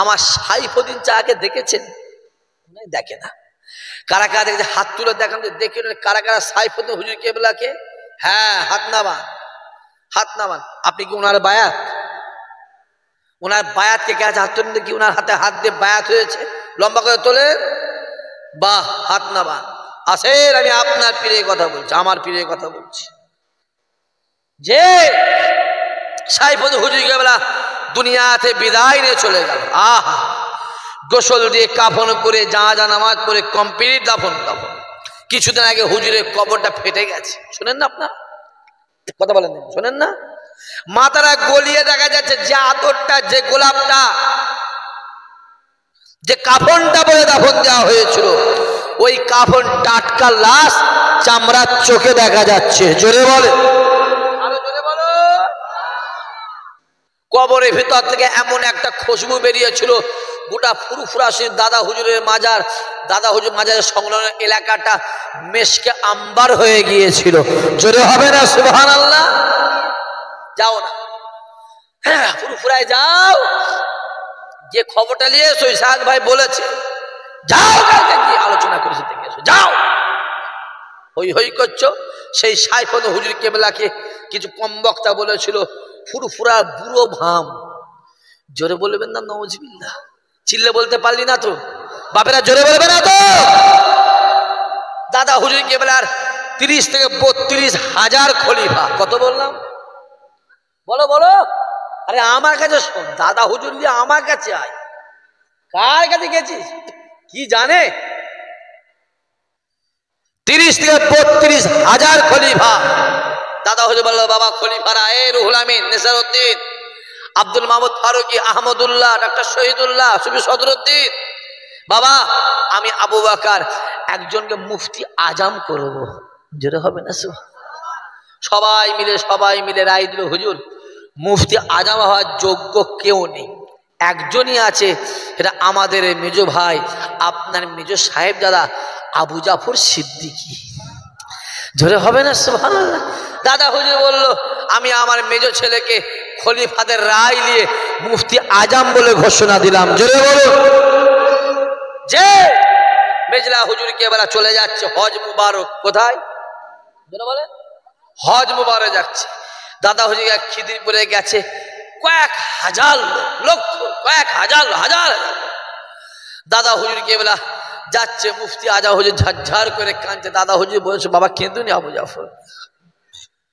আমার সাইফুদ্দিন চাকে দেখেছেন? দেখে না। কারা কারা দেখেছে হাত তুলে দেখান, দেখে কারা কারা সাইফুদ্দিন হুজুর কেবলাকে? হ্যাঁ, হাত নামান, হাত নামান। আপনি কি ওনার বায়াত? ওনার বায়াতকে কে আছে? হাত তুলেন কি ওনার হাতে হাত দিয়ে বায়াত হয়েছে? লম্বা করে তোলেন, বাহ, হাত নামান। আসেন, আমি আপনার পীরের কথা বলছি, আমার পীরের কথা বলছি। যে সাইফুদ্দিন হুজুর কেবলা দুনিয়াতে বিদায় নিয়ে চলে গেল, আহা, গোসল দিয়ে কাফন করে জানাজা নামাজ পড়ে কমপ্লিট দাফন কাফন। কিছুদিন আগে হুজুরের কবরটা ফেটে গেছে, শোনেন না? আপনার কথা বলেন, শোনেন না? মাথাটা গলিয়ে দেখা যাচ্ছে, যে আতরটা, যে গোলাপটা, যে কাফনটা বলে দাফন দেওয়া হয়েছিল, ওই কাফন টাটকা লাশ চামড়ার চোখে দেখা যাচ্ছে। জোরে বলে, আরো জোরে বলো। কবরের ভিতর থেকে এমন একটা খুশবু বেরিয়েছিল, গোটা ফুরফুরাশির দাদা হুজুরের মাজার, দাদা হুজুর মাজারের সংলগ্ন এলাকাটা মেশকে আম্বার হয়ে গিয়েছিল। জোরে হবে না সুবহানাল্লাহ? যাও না, হ্যাঁ, ফুরফুরায় যাও, যে খবরটা নিয়ে এসো, সাদ ভাই বলেছে, যাও, কালকে কি আলোচনা করেছে দেখে এসো, যাও। হই হই করছো। সেই সাইফুদ্দিন হুজুর কেবলাকে কিছু কম বক্তা বলেছিল ফুরফুরা বুড়ো ভাম। জোরে বলবেন না নাউজুবিল্লাহ? চিল্লে বলতে পারলি না তো? বাপেরা জোরে বলবে না তো? দাদা হুজুর কেবলার 30 থেকে 32 হাজার খলিফা। কত বললাম? বলো বলো। আরে আমার কাছে শোন, দাদা হুজুর দিয়ে আমার কাছে আয়। কার কাছে গেছিস কি জানে? 30 থেকে 32 হাজার খলিফা। দাদা হুজুর বলল, বাবা খলিফারা, এ রুহুল আমিন, নেসারউদ্দিন, আব্দুল মাহমুদ ফারুকি, আহমদুল্লাহ, ডক্টর শহীদুল্লাহ, সুফি সদরুদ্দিন, বাবা আমি আবু বকর একজনকে মুফতি আজম করব। জোরে হবে না? সবাই মিলে রায় দিল, হুজুর মুফতি আজম হওয়ার যোগ্য কেউ নেই, একজনই আছে, এটা আমাদের মেজো ভাই, আপনার মেজো সাহেব দাদা আবু জাফর সিদ্দিকী। জোরে হবে না সুবহানাল্লাহ? দাদা হুজুর বলল, আমি আমার মেজো ছেলেকে খলিফাদের রায় নিয়ে মুফতি আজম বলে ঘোষণা দিলাম। জোরে বলো। যে মেজলা হুজুর কেবলা চলে যাচ্ছে হজ মুবারক। কোথায়? জোরে বলে। হজ মুবারক যাচ্ছে। দাদা হুজুর খিদিরপুরে গেছে, কয়েক হাজার লোক, কয়েক হাজার হাজার। দাদা হুজুর কেবলা যাচ্ছে, মুফতি আজম হুজুর ঝরঝর করে কাঁদছে। দাদা হুজুর বলছে, বাবা কেঁদুনি আবু জাফর,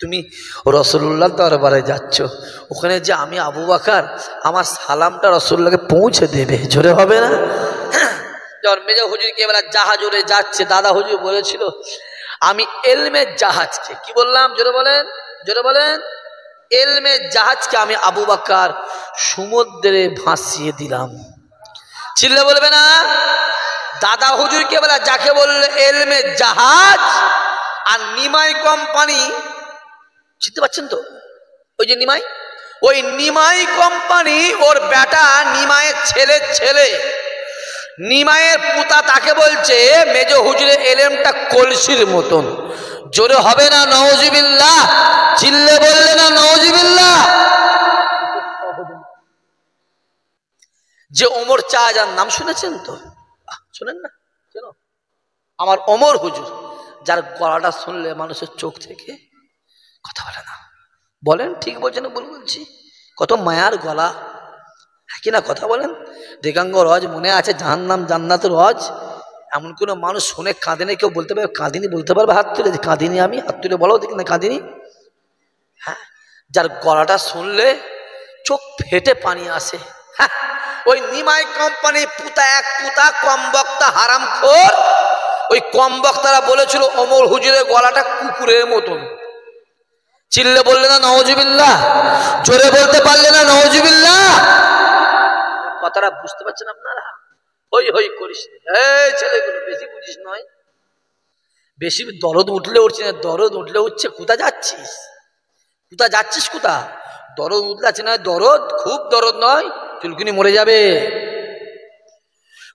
তুমি রাসূলুল্লাহর দরবারে যাচ্ছ, ওখানে যে আমি আবু বকর, আমার সালামটা রাসূলুল্লাহকে পৌঁছে দেবে। জোরে হবে না? যখন মেজো হুজুর কেবলা জাহাজ উড়ে যাচ্ছে, দাদা হুজুর বলেছিল, আমি এলমের জাহাজকে, কি বললাম? জোরে বলেন, জোরে বলেন। এলমের জাহাজকে আমি আবু বকর সমুদ্রে ভাসিয়ে দিলাম। চিল্লে বলবে না? দাদা হুজুর কেবলা যাকে বললে এলমের জাহাজ, আর নিমাই কোম্পানি, চিনতে পারছেন তো? ওই যে নিমাই, ওই নিমাই কোম্পানি, ওর বেটা নিমাইয়ের ছেলে, নিমাইয়ের পুতা, তাকে বলছে মেজো হুজুরের এলেমটা কলসির মতন। জোরে হবে না নাউজুবিল্লাহ? চিল্লে বললে না নাউজুবিল্লাহ? যে ওমর শাহজাহান নাম শুনেছেন তো? শুনেন না? কেন? আমার ওমর হুজুর, যার গলাটা শুনলে মানুষের চোখ থেকে কথা বলে না। বলেন ঠিক বলছেন, ভুল বলছি? কত মায়ার গলা, হ্যাঁ কিনা? কথা বলেন। দেগাঙ্গ রজ মনে আছে, জাহান্নাম জান্নাতের রজ, এমন কোনো মানুষ শুনে কাঁদেনি? কেউ বলতে পারবে কাঁদিনি? বলতে পারবে হাত তুলে যে কাঁদিনি আমি? হাত তুলে বলো দেখি না কাঁদিনি। হ্যাঁ, যার গলাটা শুনলে চোখ ফেটে পানি আসে। হ্যাঁ, ওই নিমাই কোম্পানি পুতা, এক পুতা কম বক্তা হারামখোর, ওই কম বক্তারা বলেছিল ওমর হুজুরের গলাটা কুকুরের মতন। চিল্লে বললে না নাউজুবিল্লাহ? জোরে বলতে পারলে না নাউজুবিল্লাহ? কথাটা বুঝতে পারছেন আপনারা? হই হই করিস, এই ছেলেগুলো বেশি বুঝিস নয়, বেশি দরদ উঠলে উঠছে না, দরদ উঠলে উঠছে। কোথা যাচ্ছিস? কোথা যাচ্ছিস? কোথা দরদ উঠলে আছে না? দরদ খুব দরদ নয়, চুলকুনি মরে যাবে,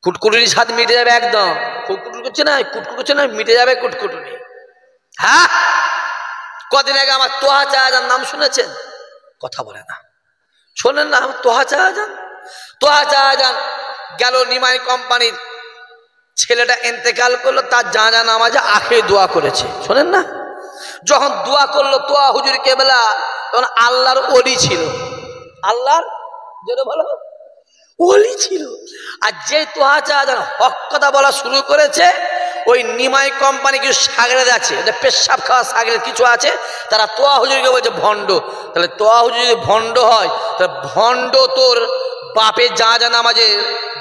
কুটকুটুনি স্বাদ মিটে যাবে একদম। কুটকুট করছে না, কুটকুট করছে না, মিটে যাবে কুটকুটুনি। হ্যাঁ, কদিন আগে আমার তোহা শাহজাহান নাম শুনেছেন? কথা বলে না, শোনেন না? আমার তোহা শাহজাহান তোহা শাহজাহান গেল নিমাই কোম্পানির, ছেলেটা ইন্তেকাল করলো, তার জানাজা নামাজে আখেরি দোয়া করেছে, শোনেন না? যখন দোয়া করলো তোহা হুজুর কেবলা, তখন আল্লাহর ওলি ছিল, আল্লাহর জোরে বলো ওলি ছিল। আর যে তোহা শাহজাহান হক কথা বলা শুরু করেছে, ওই নিমাই কোম্পানি কিছু সাগরেদ আছে, পেশাব খাওয়া সাগরেদ কিছু আছে, তারা তোয়া হুজুরকে বলছে ভণ্ড। তাহলে তোয়া হুজুর যদি ভণ্ড হয়, তাহলে ভণ্ড তোর বাপের জানাজা নামাজে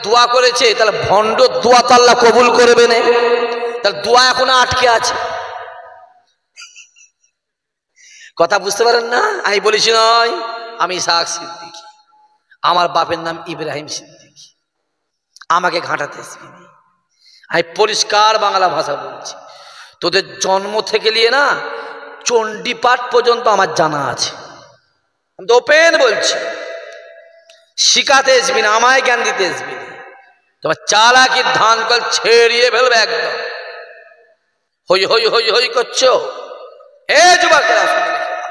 দোয়া করেছে, তাহলে ভণ্ড দোয়া তো আল্লাহ কবুল করবে না, তাহলে দোয়া এখনো আটকে আছে। কথা বুঝতে পারেন না? আমি বলেছি নয়, আমি ইসহাক সিদ্দিকী, আমার বাপের নাম ইব্রাহিম সিদ্দিকী, আমাকে ঘাঁটাতে আসবি না। আমি পরিষ্কার বাংলা ভাষা বলছি, তোদের জন্ম থেকে নিয়ে না চণ্ডীপাঠ পর্যন্ত আমার জানা আছে, আমি তো ওপেন বলছি। শিখাতে আসবি না, আমায় জ্ঞান দিতে আসবি না। তোমার চালাকির ধান কল ছেড়িয়ে ফেলবে একদম। হই হই হই হই করছো, এ যুবকেরা শুনে রেখে দাও,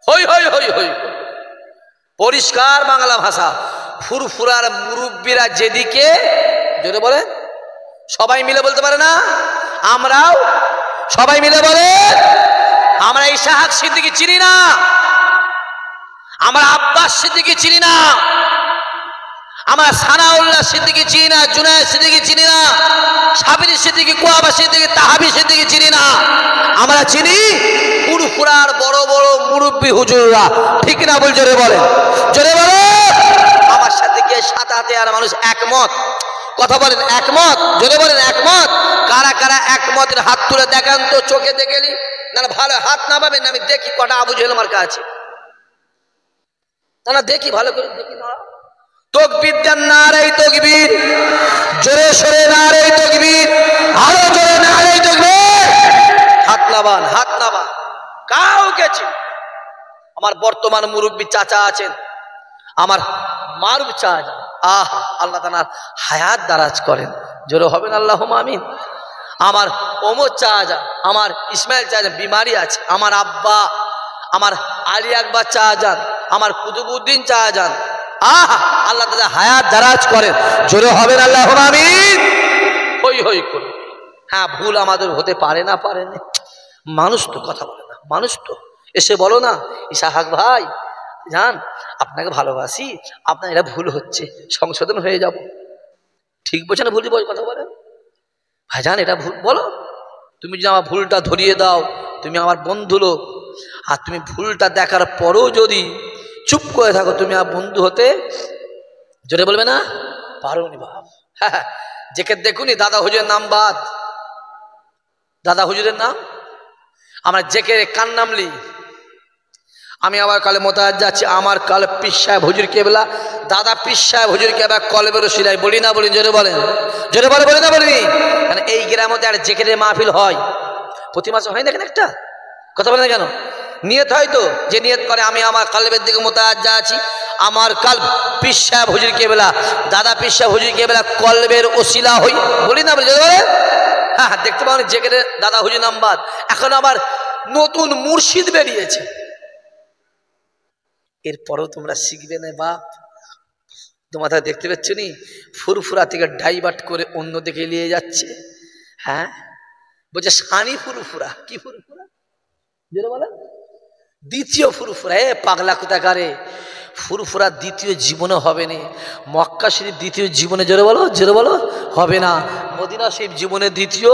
হই হই হই হই। পরিষ্কার বাংলা ভাষা, ফুরফুরার মুরব্বীরা যেদিকে, জোরে বলে সবাই মিলে বলতে পারে না? আমরাও সবাই মিলে বলে, আমরা ইসহাক সিদ্দিকী চিনি না, আমরা আব্বাস সিদ্দিকী চিনি না, আমরা সানাউল্লাহ সিদ্দিকী চিনি না, জুনায়েদ সিদ্দিকী চিনি না, সাবির সিদ্দিকী, কুয়াবা সিদ্দিকী, তাহাবি সিদ্দিকী চিনি না। আমরা চিনি ফুরফুরার বড় বড় মুরব্বী হুজুররা, ঠিক না? বল জোরে বলে, জোরে বলে। আমার সাথে গিয়ে ৭,০০০ মানুষ একমত, কথা বলেন একমত, জোরে বলেন একমত। কারা কারা একমতের হাত তুলে দেখান তো, চোখে দেখেলি না? ভালো হাত না পাবেন, আমি দেখি কটা আবু জেহেল মার্কা আছে, না দেখি ভালো করে দেখি না। তকবীর দেন, নারে তকবীর, জোরে সরে নারে তকবীর, আরো জোরে নারে তকবীর। হাত নাবান, হাত নাবান, কাউকে চিনি। আমার বর্তমান মুরব্বী চাচা আছেন, আমার মারুফ চাচা, আহা আল্লাহ তাআলা হায়াত দারাজ করেন, জোরে হবেন আল্লাহুম্মা আমিন। আমার ওমর চাচা, আমার ইসমাইল চাচা বিমারি আছে, আমার আব্বা, আমার আলী আকবর চাচা, আমার কুতুবউদ্দিন চাচা, আহা আল্লাহ তাআলা হায়াত দারাজ করেন, জোরে হবেন আল্লাহুম্মা আমিন। হই হই করে, হ্যাঁ ভুল আমাদের হতে পারে না, পারে না, মানুষ তো কথা বলে না, মানুষ তো এসে বলো না, ইসহাক ভাই জান আপনাকে ভালোবাসি, আপনার এটা ভুল হচ্ছে, সংশোধন হয়ে যাব। ঠিক বলছে না? ভুল কথা বলেন ভাইজান, এটা ভুল বলো। তুমি যদি আমার ভুলটা ধরিয়ে দাও, তুমি আমার বন্ধু লোক, আর তুমি ভুলটা দেখার পরেও যদি চুপ করে থাকো, তুমি আমার বন্ধু হতে জোরে বলবে না পারো নি বাপ। হ্যাঁ, যেকে দেখুনি দাদা হুজুরের নাম বাদ, দাদা হুজুরের নাম আমরা যেকে কান নামলি। আমি আবার কালে মোতাজ যাচ্ছি, আমার কাল পীর সাহেব হুজুর কেবলা, দাদা পীর সাহেব হুজুর কেবলা কলবের শিলায়, বলি না বলি? জোরে বলেন, জোরে বলে, বলি না বলিনি? কারণ এই গ্রামে আর জেকেরের মাহফিল হয় প্রতি মাসে, হয় দেখেন একটা কথা বলেন কেন? নিয়ত হয় তো, যে নিয়ত করে আমি আমার কালবের দিকে মোতাজ যাচ্ছি, আমার কাল পীর সাহেব হুজুর কেবলা, দাদা পীর সাহেব হুজুর কেবলা কলবের ওসিলা হই, বলি না বলি? জোরে বলে। হ্যাঁ, দেখতে পাবেন জেকেরের দাদা হুজুর নাম বাদ, এখন আবার নতুন মুর্শিদ বেরিয়েছে, এরপরও তোমরা শিখবে না বাপ। তোমরা দেখতে পাচ্ছ নি ফুরফুরা থেকে ডাইভার্ট করে অন্য দিকে নিয়ে যাচ্ছে। হ্যাঁ বলছে সানি ফুরফুরা, কি ফুরফুরা যেটা বলে দ্বিতীয় ফুরফুরা। এ পাগলা কোথাকারে, ফুরফুরা দ্বিতীয় জীবনে হবে না, মক্কা শরীফ দ্বিতীয় জীবনে জোরে বলো, জোরে বলো হবে না, মদিনা শরীফ জীবনে দ্বিতীয়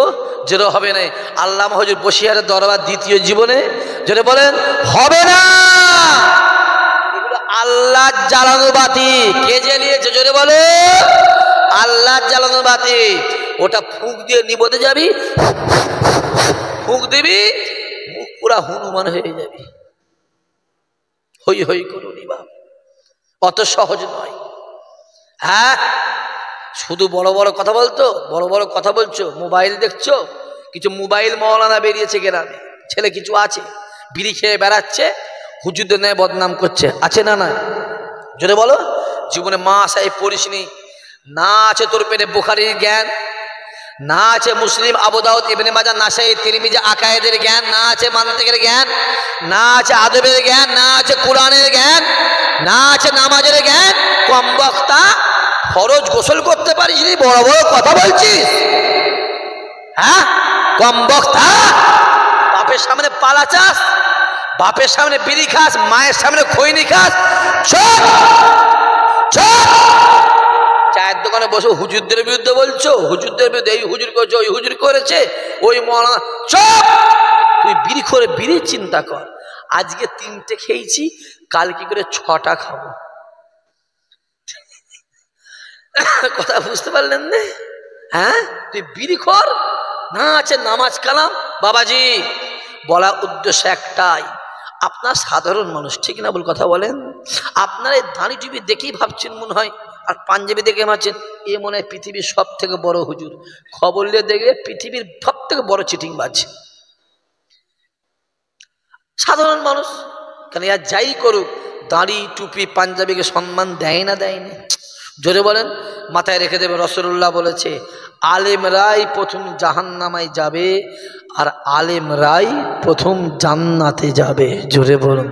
জোরে হবে না, আল্লামা হুজুর বসিরহাটের দরবার দ্বিতীয় জীবনে জোরে বলেন হবে না। আল্লাহ জ্বালানো বাতি, কে জ্বালিয়েছে জোরে বলো? আল্লাহ জ্বালানো বাতি, ওটা ফুঁক দিয়ে নিবতে যাবি, ফুঁক দিবি, মুখ পুরা হনুমান হয়ে যাবি। হই হই করো নিবা, অত সহজ নয়। হ্যাঁ, শুধু বড় বড় কথা বলতো, বড় বড় কথা বলছো, মোবাইল দেখছো, কিছু মোবাইল মওলানা বেরিয়েছে গ্রামে, ছেলে কিছু আছে বিড়ি খেয়ে বেড়াচ্ছে, হুজুরদের ন্যায় বদনাম করছে, আছে না? না যদি বলো, জীবনে মা সাহেব পড়িসনি, না আছে তোর পেটে বুখারীর জ্ঞান, না আছে মুসলিম, আবু দাউদ, ইবনে মাজাহ, নাসাই, তিরমিজি আকায়েদের জ্ঞান, না আছে মানতিকের জ্ঞান, না আছে আদবের জ্ঞান, না আছে কোরআনের জ্ঞান, না আছে নামাজের জ্ঞান। কম বক্তা, ফরজ গোসল করতে পারিস নি, বড় বড় কথা বলছিস। হ্যাঁ, কম বক্তা, বাপের সামনে পালা চাস, বাপের সামনে বিড়ি খাস, মায়ের সামনে খৈনি খাস। চুপ চুপ। চায়ের দোকানে বসে হুজুরদের বিরুদ্ধে বলছো, হুজুরদের বিরুদ্ধে, এই হুজুর করেছে, ওই হুজুর করেছে, ওই মৌলানা। চুপ। তুই বিড়ি করে বিড়ি চিন্তা কর। আজকে 3টে খেয়েছি, কাল কি করে 6টা খাবো। কথা বুঝতে পারলেন না? হ্যাঁ, তুই বিড়ি খর, না আছে নামাজ কালাম। বাবাজি, বলা উদ্দেশ্য একটাই, আপনার সাধারণ মানুষ, ঠিক না? বল, কথা বলেন। আপনারা এই দাঁড়ি টুপি দেখেই ভাবছেন মনে হয়, আর পাঞ্জাবি দেখে ভাবছেন এ মনে হয় পৃথিবীর সব থেকে বড় হুজুর। খবর নিয়ে দেখবে পৃথিবীর সব থেকে বড় চিটিংবাজ সাধারণ মানুষ। কেন, আর যাই করুক, দাঁড়ি টুপি পাঞ্জাবিকে সম্মান দেয় না, দেয়নি? জোরে বলেন। মাথায় রেখে দেবে, রাসূলুল্লাহ বলেছে আলেমরাই প্রথম জাহান্নামায় যাবে, আর আলেমরাই প্রথম জান্নাতে যাবে। জোরে বলুন।